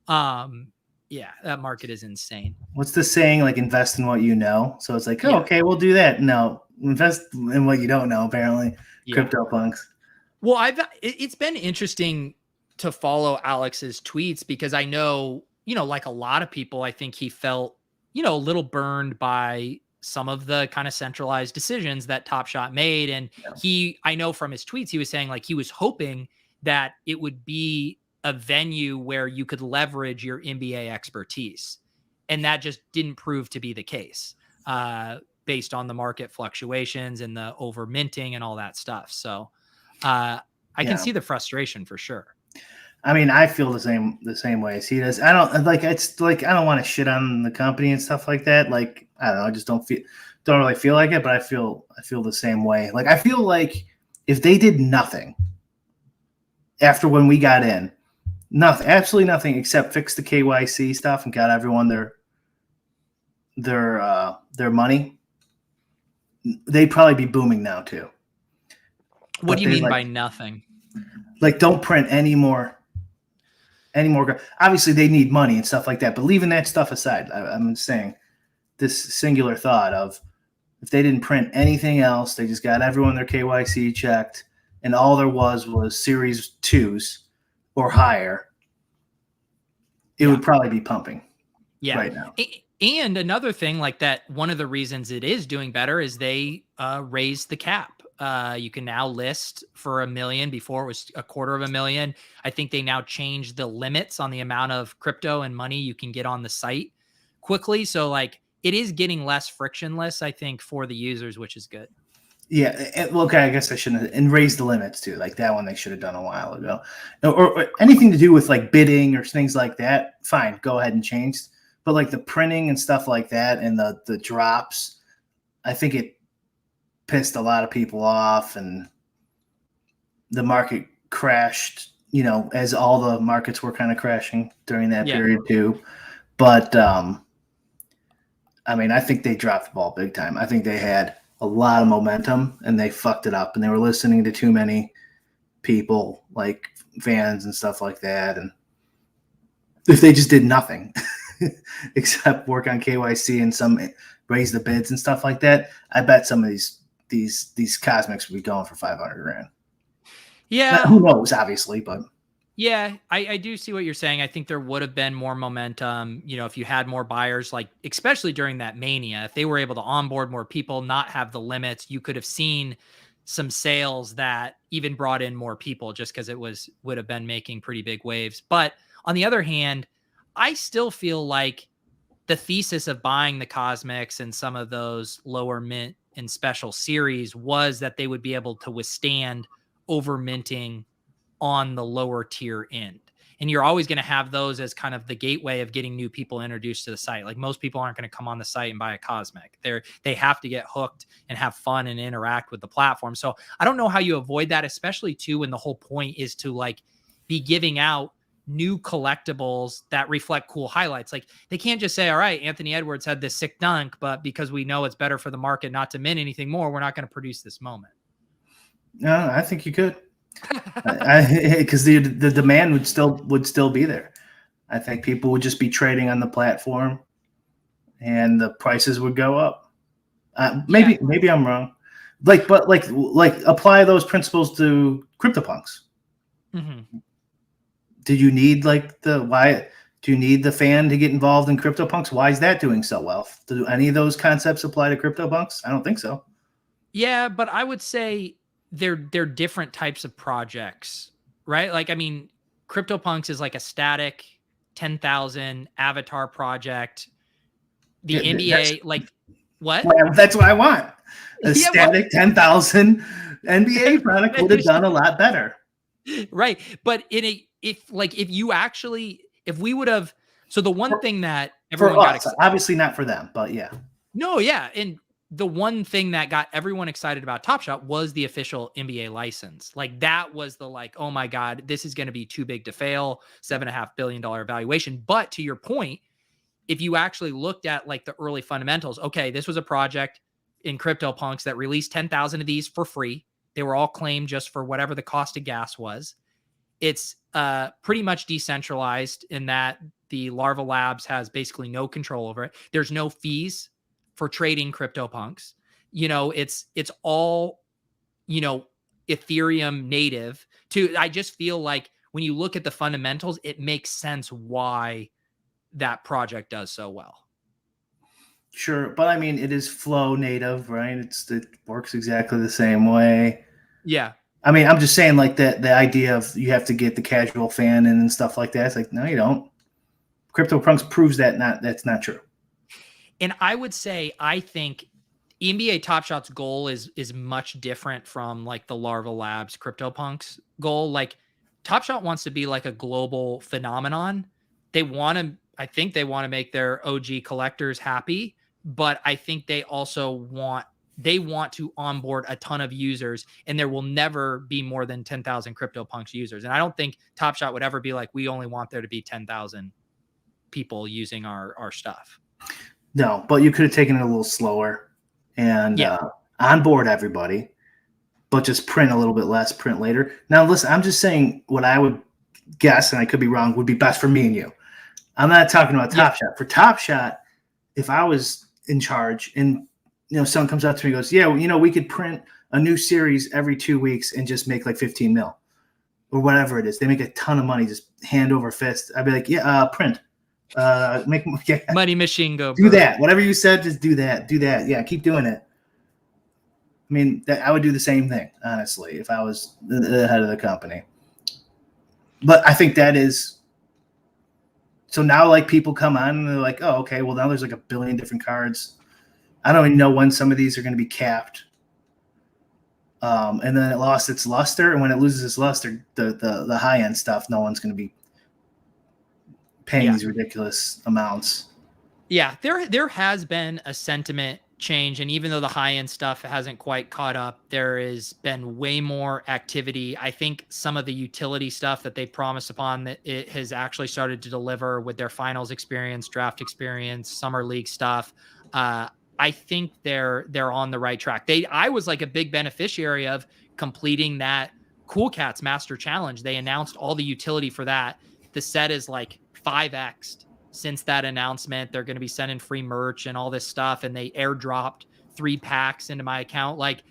yeah, that market is insane. What's the saying? Like invest in what you know. So it's like, okay, we'll do that. No, invest in what you don't know. Apparently, CryptoPunks. Well, it's been interesting to follow Alex's tweets because I know, like a lot of people, I think he felt, a little burned by some of the kind of centralized decisions that Top Shot made. And I know from his tweets, he was saying like he was hoping that it would be a venue where you could leverage your NBA expertise. And that just didn't prove to be the case based on the market fluctuations and the over minting and all that stuff. So I can see the frustration for sure. I mean, I feel the same way as he does. I don't want to shit on the company and stuff like that. Like, I don't know. I just don't really feel like it, but I feel the same way. Like, I feel like if they did nothing after when we got in, absolutely nothing except fix the KYC stuff and got everyone their money, they'd probably be booming now too. What do you mean by nothing? Like, don't print any more. Obviously, they need money and stuff like that. But leaving that stuff aside, I'm saying this singular thought of if they didn't print anything else, they just got everyone their KYC checked, and all there was Series 2s or higher, it would probably be pumping right now. And another thing like that, one of the reasons it is doing better is they raised the cap. You can now list for $1 million. Before it was $250,000. I think they now changed the limits on the amount of crypto and money you can get on the site quickly. So like it is getting less frictionless, I think, for the users, which is good. Yeah. Okay. I guess I shouldn't have, and raise the limits too. Like that one, they should have done a while ago, or anything to do with like bidding or things like that. Fine. Go ahead and change. But like the printing and stuff like that and the drops, I think it pissed a lot of people off and the market crashed, as all the markets were kind of crashing during that period too. But I mean, I think they dropped the ball big time. I think they had a lot of momentum, and they fucked it up, and they were listening to too many people, like fans and stuff like that. And if they just did nothing except work on KYC and some raise the bids and stuff like that, I bet some of these cosmics would be going for 500 grand. Yeah. Who knows, obviously, but yeah, I do see what you're saying. I think there would have been more momentum, if you had more buyers, like especially during that mania, if they were able to onboard more people, not have the limits, you could have seen some sales that even brought in more people just because would have been making pretty big waves. But on the other hand, I still feel like the thesis of buying the cosmics and some of those lower mint and special series was that they would be able to withstand over minting on the lower tier end. And you're always going to have those as kind of the gateway of getting new people introduced to the site. Like most people aren't going to come on the site and buy a cosmic. They have to get hooked and have fun and interact with the platform. So I don't know how you avoid that, especially too when the whole point is to like be giving out new collectibles that reflect cool highlights. Like they can't just say, all right, Anthony Edwards had this sick dunk, but because we know it's better for the market not to mint anything more, we're not going to produce this moment. No, I think you could. Because the demand would still be there. I think people would just be trading on the platform, and the prices would go up. Maybe I'm wrong. But apply those principles to CryptoPunks. Mm-hmm. Do you need do you need the fan to get involved in CryptoPunks? Why is that doing so well? Do any of those concepts apply to CryptoPunks? I don't think so. Yeah, but I would say they're different types of projects, right? Like, I mean, CryptoPunks is like a static 10,000 avatar project. The NBA, like what? Well, that's what I want. A static 10,000 NBA product would have done a lot better. Right. But if we would have, so the one thing that everyone got excited, obviously not for them, but yeah. No, yeah. And the one thing that got everyone excited about Top Shot was the official NBA license. Like that was the oh my God, this is going to be too big to fail, $7.5 billion valuation. But to your point, if you actually looked at like the early fundamentals, okay, this was a project in CryptoPunks that released 10,000 of these for free. They were all claimed just for whatever the cost of gas was. It's pretty much decentralized in that the Larva Labs has basically no control over it. There's no fees for trading CryptoPunks. It's all, Ethereum native to, I just feel like when you look at the fundamentals, it makes sense why that project does so well. Sure. But I mean, it is Flow native, right? It works exactly the same way. Yeah. I mean, I'm just saying like the idea of you have to get the casual fan in and stuff like that. It's like, no, you don't. CryptoPunks proves that's not true. And I would say, I think NBA Top Shot's goal is much different from like the Larva Labs CryptoPunks goal. Like Top Shot wants to be like a global phenomenon. I think they want to make their OG collectors happy, but I think they also want to onboard a ton of users, and there will never be more than 10,000 CryptoPunks users. And I don't think Top Shot would ever be like, we only want there to be 10,000 people using our stuff. No, but you could have taken it a little slower and onboard everybody, but just print a little bit less, print later. Now, listen, I'm just saying what I would guess, and I could be wrong, would be best for me and you. I'm not talking about Top Shot. For Top Shot, if I was in charge and someone comes up to me and goes, yeah, we could print a new series every 2 weeks and just make like 15 mil or whatever it is. They make a ton of money, just hand over fist. I'd be like, print. Make Money machine go. Do that. Whatever you said, just do that. Do that. Yeah, keep doing it. I mean, I would do the same thing, honestly, if I was the head of the company. But I think that is so now. Like people come on and they're like, "Oh, okay. Well, now there's like a billion different cards. I don't even know when some of these are going to be capped." And then it lost its luster, and when it loses its luster, the high end stuff, no one's going to be paying these ridiculous amounts. Yeah, there has been a sentiment change, and even though the high end stuff hasn't quite caught up, there has been way more activity. I think some of the utility stuff that they promised upon, that it has actually started to deliver with their finals experience, draft experience, summer league stuff. I I think they're on the right track. I was like a big beneficiary of completing that Cool Cats Master Challenge. They announced all the utility for that. The set is like 5x'd since that announcement. They're going to be sending free merch and all this stuff, and they airdropped 3 packs into my account. Like,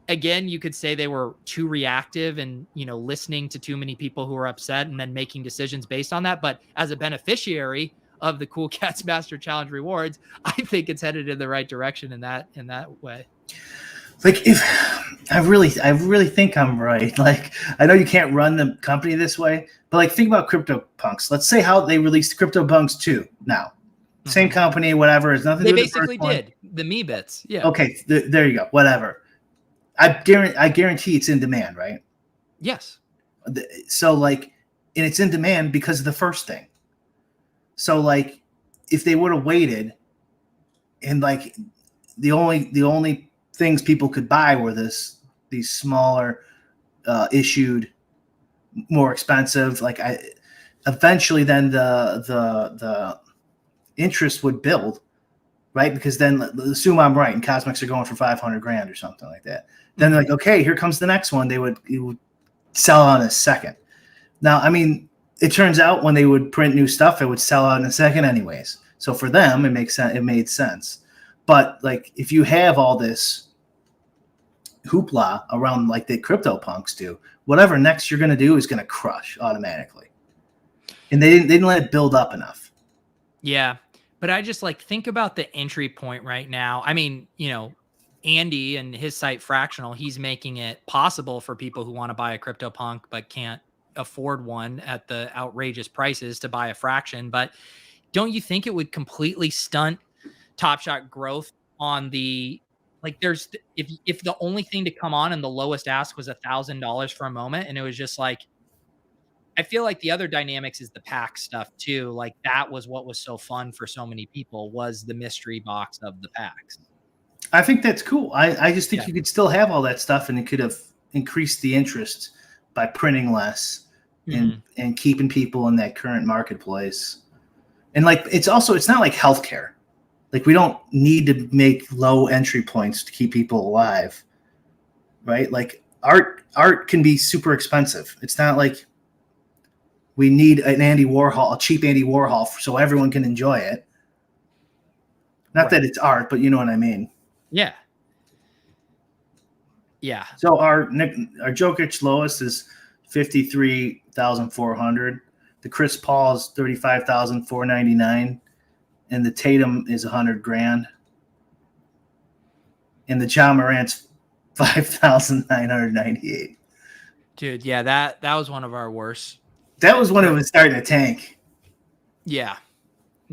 again, you could say they were too reactive and, listening to too many people who were upset and then making decisions based on that. But as a beneficiary of the Cool Cats Master Challenge rewards, I think it's headed in the right direction in that way. Like, if I really think I'm right. Like, I know you can't run the company this way, but like, think about CryptoPunks. Let's say how they released CryptoPunks 2 now. Same company, whatever. It's nothing to do with the first one. They basically did the me bits. Yeah. Okay, there you go. Whatever. I guarantee it's in demand, right? Yes. So like, and it's in demand because of the first thing. So like, if they would have waited, and like the only things people could buy were these smaller, issued, more expensive. Like, eventually then the interest would build, right? Because then assume I'm right and Cosmics are going for $500,000 or something like that. Then they're like, okay, here comes the next one. It would sell out in a second. Now, I mean, it turns out when they would print new stuff, it would sell out in a second anyways. So for them, it makes sense. It made sense. But like, if you have all this hoopla around like the CryptoPunks do, whatever next you're going to do is going to crush automatically. And they didn't let it build up enough. Yeah. But I just like think about the entry point right now. I mean, Andy and his site Fractional, he's making it possible for people who want to buy a CryptoPunk but can't afford one at the outrageous prices to buy a fraction. But don't you think it would completely stunt Top Shot growth on the, like, there's, if the only thing to come on and the lowest ask was $1,000 for a moment, and it was just like, I feel like the other dynamics is the pack stuff too. Like, that was what was so fun for so many people, was the mystery box of the packs. I think that's cool. I just think you could still have all that stuff, and it could have increased the interest by printing less and keeping people in that current marketplace. And like, it's not like healthcare. Like, we don't need to make low entry points to keep people alive, right? Like, art can be super expensive. It's not like we need a cheap Andy Warhol, so everyone can enjoy it. Not that it's art, but you know what I mean. Yeah. Yeah. So our Jokic lowest is 53,400. The Chris Paul is 35,499, and the Tatum is $100,000, and the Ja Morant's 5,998. Dude, yeah, that was one of our worst. That was when it was starting to tank. Yeah.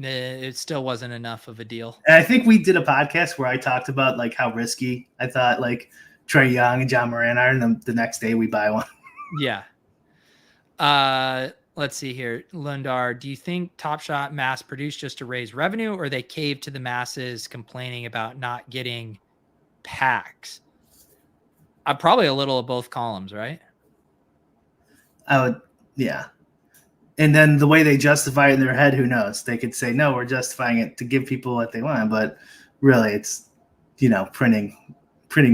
It still wasn't enough of a deal. And I think we did a podcast where I talked about like how risky I thought like Trae Young and John Moran are, and then the next day we buy one. Yeah. Let's see here. Lundar, do you think Top Shot mass produced just to raise revenue, or they caved to the masses complaining about not getting packs? Probably a little of both columns, right? Yeah. And then the way they justify it in their head, who knows? They could say, no, we're justifying it to give people what they want. But really, it's, printing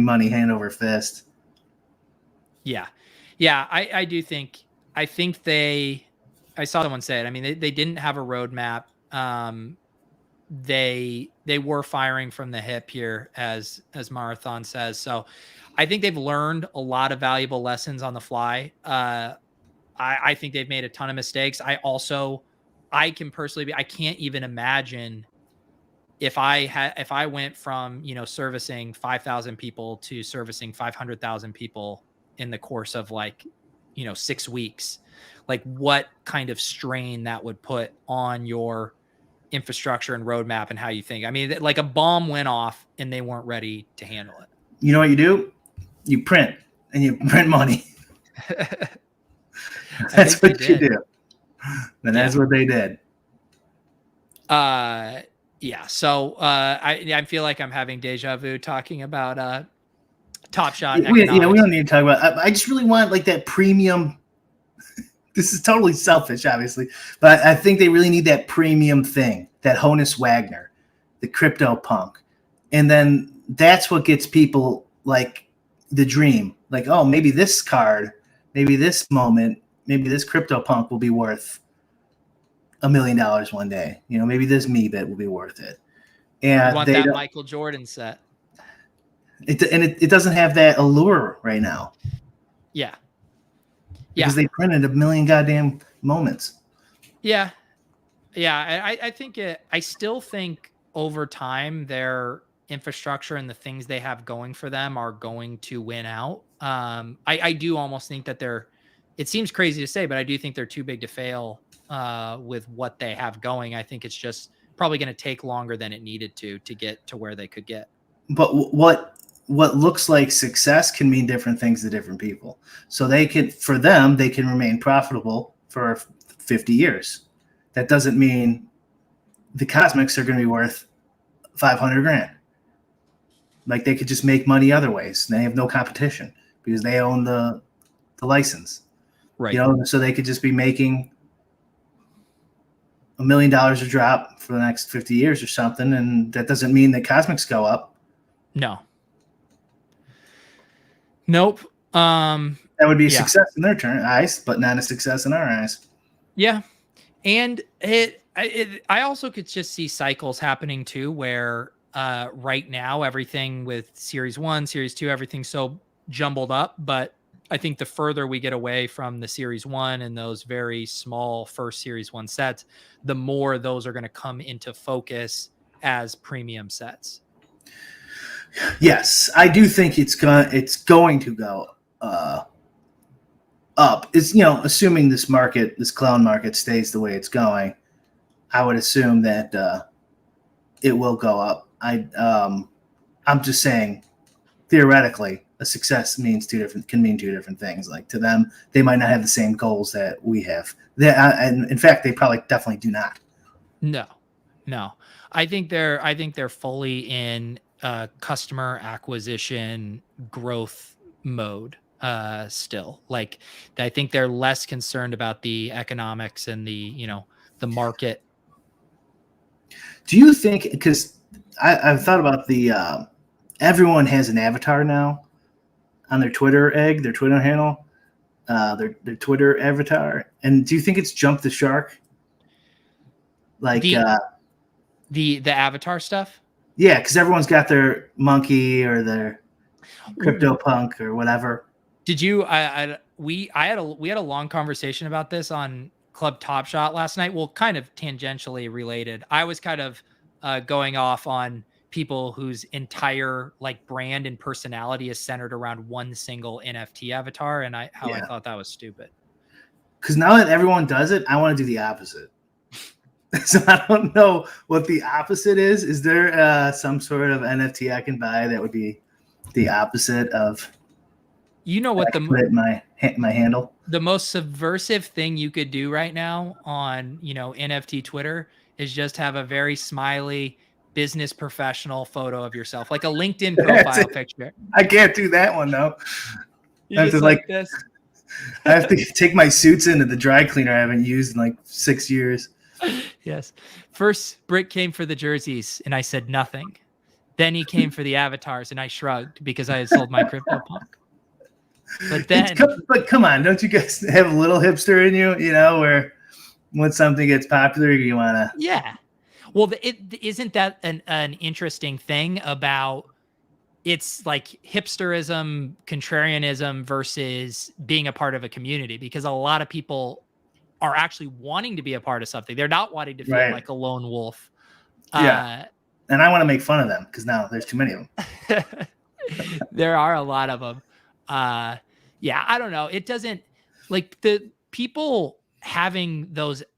money hand over fist. Yeah. Yeah, I do think, I saw someone say it. I mean, they didn't have a roadmap. They were firing from the hip here, as Marathon says. So I think they've learned a lot of valuable lessons on the fly. I think they've made a ton of mistakes. I can personally I can't even imagine if I went from, servicing 5,000 people to servicing 500,000 people in the course of 6 weeks, like what kind of strain that would put on your infrastructure and roadmap and how you think. I mean, like a bomb went off and they weren't ready to handle it. You know what you do? You print, and you print money. That's what you do. And that's what they did. Yeah. So I feel like I'm having deja vu talking about Top Shot. We don't need to talk about. I just really want like that premium. This is totally selfish, obviously, but I think they really need that premium thing, that Honus Wagner, the CryptoPunk, And then that's what gets people like the dream. Like, oh, maybe this card, maybe this moment, maybe this CryptoPunk will be worth $1 million one day. You know, maybe this me bit will be worth it. You And want that Michael Jordan set. It doesn't have that allure right now. Yeah. Because they printed 1 million goddamn moments. Yeah. Yeah. I think I still think over time their infrastructure and the things they have going for them are going to win out. I do almost think that it seems crazy to say, but I do think they're too big to fail with what they have going. I think it's just probably going to take longer than it needed to get to where they could get. But what looks like success can mean different things to different people. So they can remain profitable for 50 years. That doesn't mean the Cosmics are going to be worth 500 grand. Like they could just make money other ways. They have no competition because they own the license. Right. You know, so they could just be making $1 million a drop for the next 50 years or something. And that doesn't mean that Cosmics go up. No. Nope. That would be a success in their eyes, but not a success in our eyes. Yeah. And I also could just see cycles happening too, where right now everything with Series 1, Series 2, everything's so jumbled up. But I think the further we get away from the Series 1 and those very small first Series 1 sets, the more those are going to come into focus as premium sets. Yes, I do think it's going to go up. It's, you know, assuming this clown market stays the way it's going, I would assume that it will go up. I'm just saying, theoretically, a success can mean two different things. Like to them, they might not have the same goals that we have. And in fact, they probably definitely do not. No. I think they're fully in customer acquisition growth mode still. Like I think they're less concerned about the economics and the market. Do you think, because I've thought about everyone has an avatar now on their Twitter handle, their Twitter avatar, and do you think it's jumped the shark? Like the avatar stuff? Yeah, because everyone's got their monkey or their CryptoPunk or whatever. Did you? We had a long conversation about this on Club Top Shot last night. Well, kind of tangentially related. I was kind of going off on people whose entire like brand and personality is centered around one single NFT avatar, and I thought that was stupid. Because now that everyone does it, I want to do the opposite. So I don't know what the opposite is. Is there some sort of NFT I can buy that would be the opposite of? You know what my handle? The most subversive thing you could do right now on NFT Twitter is just have a very smiley business professional photo of yourself, like a LinkedIn profile picture. I can't do that one though. I have to like this. I have to take my suits into the dry cleaner I haven't used in like 6 years. Yes. First, Britt came for the jerseys, and I said nothing. Then he came for the avatars, and I shrugged because I had sold my CryptoPunk. But then, but come on, don't you guys have a little hipster in you? You know, where when something gets popular, you wanna. Yeah. Well, isn't that an interesting thing about? It's like hipsterism, contrarianism versus being a part of a community, because a lot of people are actually wanting to be a part of something. They're not wanting to feel like a lone wolf. Yeah. And I want to make fun of them because now there's too many of them. There are a lot of them. Yeah, I don't know. It doesn't, like, the people having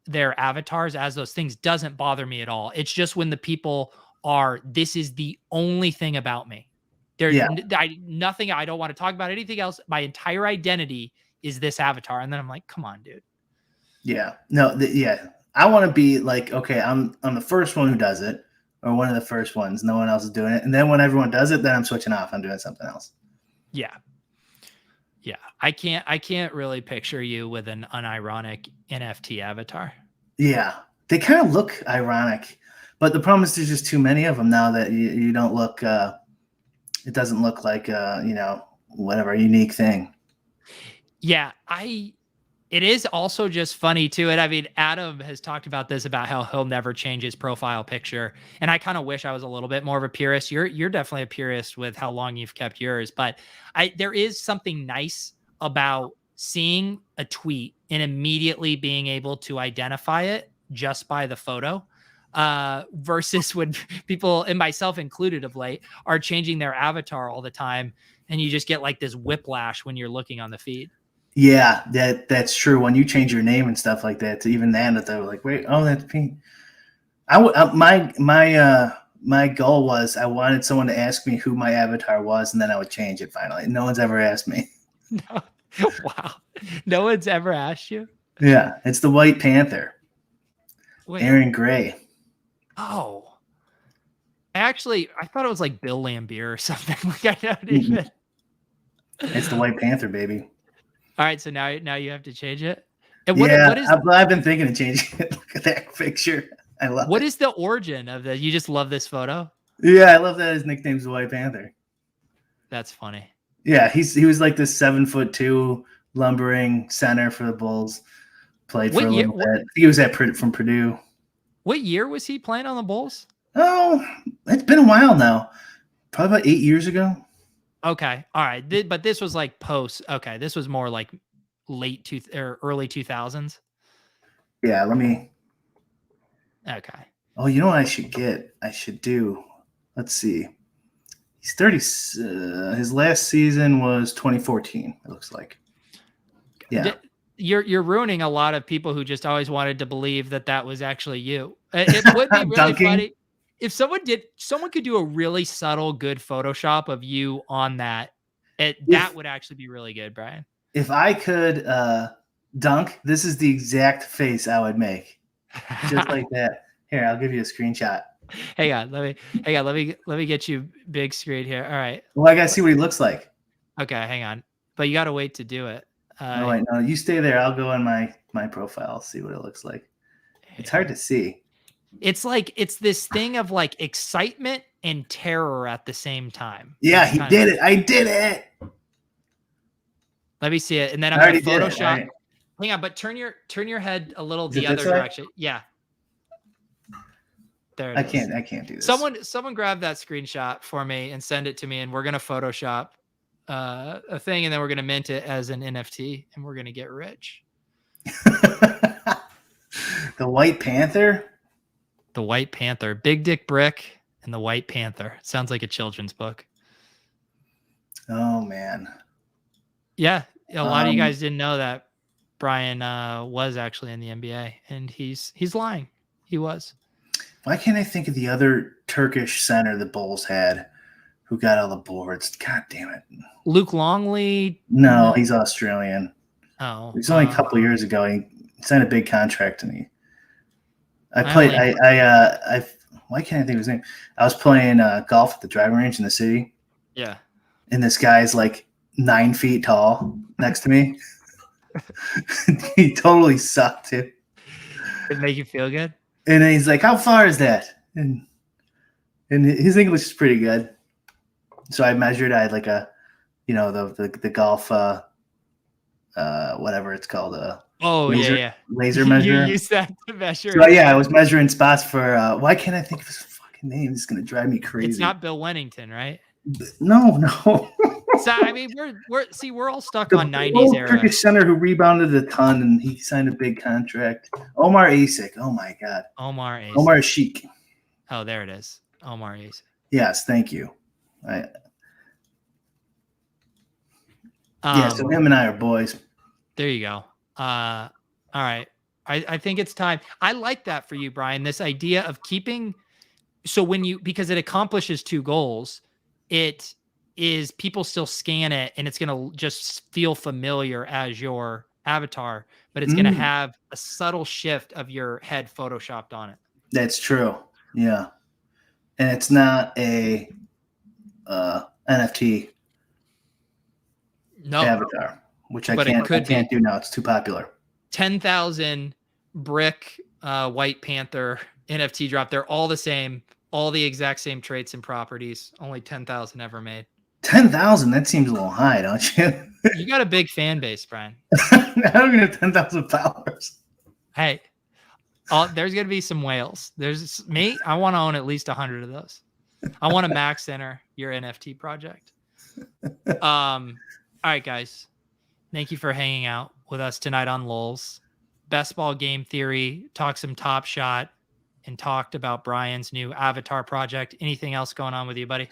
their avatars as those things doesn't bother me at all. It's just when the people are, this is the only thing about me. Nothing, I don't want to talk about anything else. My entire identity is this avatar. And then I'm like, come on, dude. Yeah. No, I want to be like, okay, I'm the first one who does it, or one of the first ones. No one else is doing it. And then when everyone does it, then I'm switching off. I'm doing something else. Yeah. Yeah. I can't really picture you with an unironic NFT avatar. Yeah. They kind of look ironic, But the problem is there's just too many of them now that you don't look. It doesn't look like whatever unique thing. Yeah, it is also just funny too. And I mean, Adam has talked about this about how he'll never change his profile picture. And I kind of wish I was a little bit more of a purist. You're definitely a purist with how long you've kept yours, but there is something nice about seeing a tweet and immediately being able to identify it just by the photo. Versus when people, and myself included of late, are changing their avatar all the time, and you just get like this whiplash when you're looking on the feed. Yeah, that's true. When you change your name and stuff like that, to even that they were like, wait, oh, that's Pete. My goal was I wanted someone to ask me who my avatar was, and then I would change it finally. No one's ever asked me. No. Wow. No one's ever asked you? Yeah, it's the White Panther. Wait. Aaron Gray. Oh. I thought it was like Bill Lambier or something. Like I don't even. It's the White Panther, baby. All right, so now you have to change it. And what is? I've been thinking of changing it. Look at that picture. I love it. What is the origin of that? You just love this photo? Yeah, I love that his nickname's the White Panther. That's funny. Yeah, he was like this 7'2" lumbering center for the Bulls. Played for a little bit. He was from Purdue. What year was he playing on the Bulls? Oh, it's been a while now. Probably about 8 years ago. Okay. All right. But this was like post. Okay. This was more like early 2000s. Yeah. Let me. Okay. Oh, you know what I should get? I should do. Let's see. He's 30. His last season was 2014. It looks like. Yeah. You're ruining a lot of people who just always wanted to believe that was actually you. It would be really funny if someone could do a really subtle, good Photoshop of you on that. That would actually be really good, Brian. If I could dunk, this is the exact face I would make, just like that. Here, I'll give you a screenshot. Hang on, let me get you big screen here. All right. Well, I gotta see what he looks like. Okay, hang on, but you gotta wait to do it. No, wait, no, you stay there. I'll go on my profile. I'll see what it looks like. It's hard to see. It's like it's this thing of like excitement and terror at the same time. Yeah, he did it. I did it. Let me see it, and then I'm gonna Photoshop. Right. Hang on, but turn your head a little the other direction. Yeah. There it is. I can't do this. Someone grab that screenshot for me and send it to me, and we're gonna Photoshop a thing, and then we're gonna mint it as an NFT, and we're gonna get rich. The White Panther. The White Panther, Big Dick Brick, and the White Panther. Sounds like a children's book. Oh man. Yeah, a lot of you guys didn't know that Brian was actually in the NBA, and he's lying. He was. Why can't I think of the other Turkish center the Bulls had who got all the boards? God damn it. Luke Longley? No, he's Australian. Oh. It was only a couple years ago. He signed a big contract to me. Why can't I think of his name? I was playing golf at the driving range in the city. Yeah. And this guy's like 9 feet tall next to me. He totally sucked too. Did it make you feel good? And then he's like, "How far is that?" And his English is pretty good. So I measured. I had like a, the golf, whatever it's called, laser measure. You used that to measure. So yeah, I was measuring spots for. Why can't I think of his fucking name? This is gonna drive me crazy. It's not Bill Wennington, right? No. So I mean, we're all stuck on 90s era. Turkish center who rebounded a ton and he signed a big contract. Omar Asik. Oh my God. Omar Ashik. Oh, there it is. Omar Asik. Yes, thank you. So him and I are boys. There you go. All right. I think it's time. I like that for you, Brian. This idea of keeping. So because it accomplishes two goals, it is people still scan it and it's going to just feel familiar as your avatar, but it's going to have a subtle shift of your head photoshopped on it. That's true. Yeah. And it's not a NFT avatar, which I can't do now. It's too popular. 10,000 brick White Panther NFT drop. They're all the same, all the exact same traits and properties. Only 10,000 ever made. 10,000? That seems a little high, don't you? You got a big fan base, Brian. I don't even have 10,000 followers. Hey, there's going to be some whales. There's me. I want to own at least 100 of those. I want to max enter your NFT project. All right, guys. Thank you for hanging out with us tonight on Lulz. Best Ball Game Theory, talked some Top Shot, and talked about Brian's new avatar project. Anything else going on with you, buddy?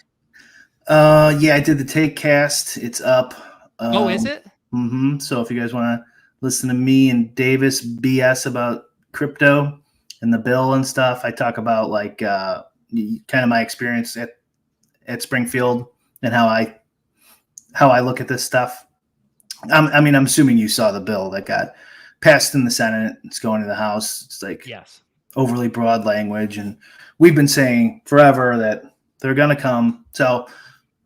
Yeah, I did the take cast. It's up. Oh, is it? Mm-hmm. So if you guys want to listen to me and Davis BS about crypto and the bill and stuff, I talk about like kind of my experience at Springfield and how I look at this stuff. I mean, I'm assuming you saw the bill that got passed in the Senate. It's going to the House. It's like yes, overly broad language, and we've been saying forever that they're going to come. So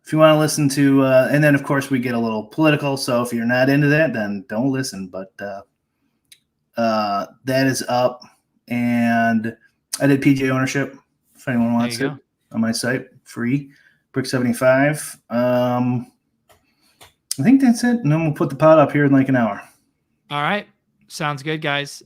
if you want to listen to, and then of course we get a little political. So if you're not into that, then don't listen. But that is up, and I did PJ ownership. If anyone wants it, on my site, free, Brick75. I think that's it, and then we'll put the pod up here in like an hour. All right, sounds good, guys.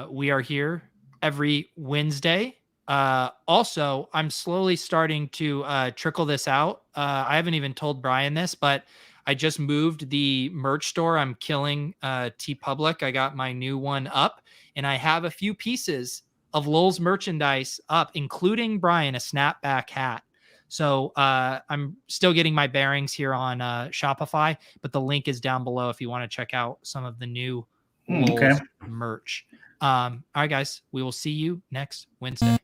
We are here every Wednesday. Also, I'm slowly starting to trickle this out. I haven't even told Brian this, but I just moved the merch store. I'm killing TeePublic. I got my new one up, and I have a few pieces of Lulz merchandise up, including Brian, a snapback hat. So I'm still getting my bearings here on Shopify, but the link is down below if you want to check out some of the new Lulz merch. All right, guys, we will see you next Wednesday.